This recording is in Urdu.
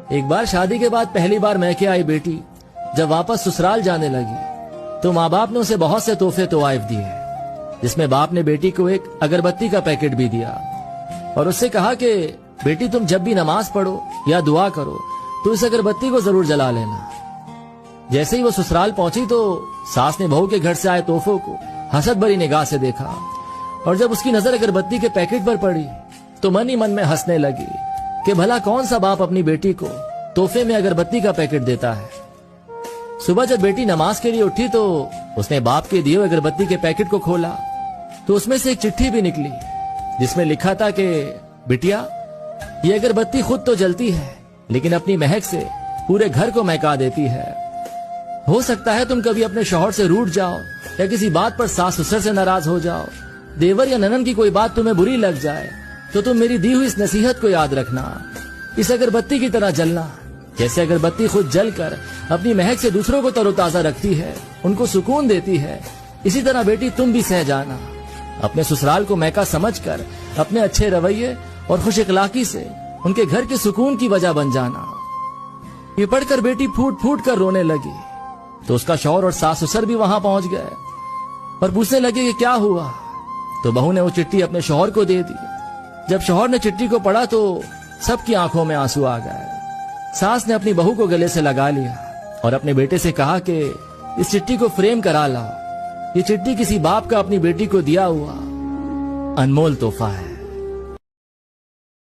ایک بار شادی کے بعد پہلی بار میکے آئی بیٹی جب واپس سسرال جانے لگی تو ماں باپ نے اسے بہت سے تحفے طوائف دیے، جس میں باپ نے بیٹی کو ایک اگربتی کا پیکٹ بھی دیا اور اس سے کہا کہ بیٹی تم جب بھی نماز پڑھو یا دعا کرو تو اس اگربتی کو ضرور جلا لینا۔ جیسے ہی وہ سسرال پہنچی تو ساس نے بہو کے گھر سے آئے تحفوں کو حسد بھری نگاہ سے دیکھا، اور جب اس کی نظر اگربتی کے پیکٹ پر پڑی تو من ہی من میں ہنسنے لگی کہ بھلا کون سا باپ اپنی بیٹی کو تحفے میں اگربتی کا پیکٹ دیتا ہے۔ صبح جب بیٹی نماز کے لیے اٹھی تو اس نے باپ کے دیے اگربتی کے پیکٹ کو کھولا تو اس میں سے ایک چٹھی بھی نکلی جس میں لکھا تھا کہ بیٹیا، یہ اگربتی خود تو جلتی ہے لیکن اپنی مہک سے پورے گھر کو مہکا دیتی ہے۔ ہو سکتا ہے تم کبھی اپنے شوہر سے روٹھ جاؤ یا کسی بات پر ساس سسر سے ناراض ہو جاؤ، دیور یا ننن کی کوئی بات تمہیں بری لگ جائے تو تم میری دی ہوئی اس نصیحت کو یاد رکھنا، اس اگربتی کی طرح جلنا۔ جیسے اگربتی خود جل کر اپنی مہک سے دوسروں کو تر و تازہ رکھتی ہے، ان کو سکون دیتی ہے، اسی طرح بیٹی تم بھی سہ جانا، اپنے سسرال کو مہکا سمجھ کر اپنے اچھے رویے اور خوش اخلاقی سے ان کے گھر کے سکون کی وجہ بن جانا۔ یہ پڑھ کر بیٹی پھوٹ پھوٹ کر رونے لگی تو اس کا شوہر اور ساس سسر بھی وہاں پہنچ گئے اور پوچھنے لگے کہ کیا ہوا، تو بہو نے وہ چٹھی اپنے شوہر کو دے دی۔ جب شوہر نے چٹھی کو پڑھا تو سب کی آنکھوں میں آنسو آ گئے۔ ساس نے اپنی بہو کو گلے سے لگا لیا اور اپنے بیٹے سے کہا کہ اس چٹھی کو فریم کرا لاؤ، یہ چٹھی کسی باپ کا اپنی بیٹی کو دیا ہوا انمول تحفہ ہے۔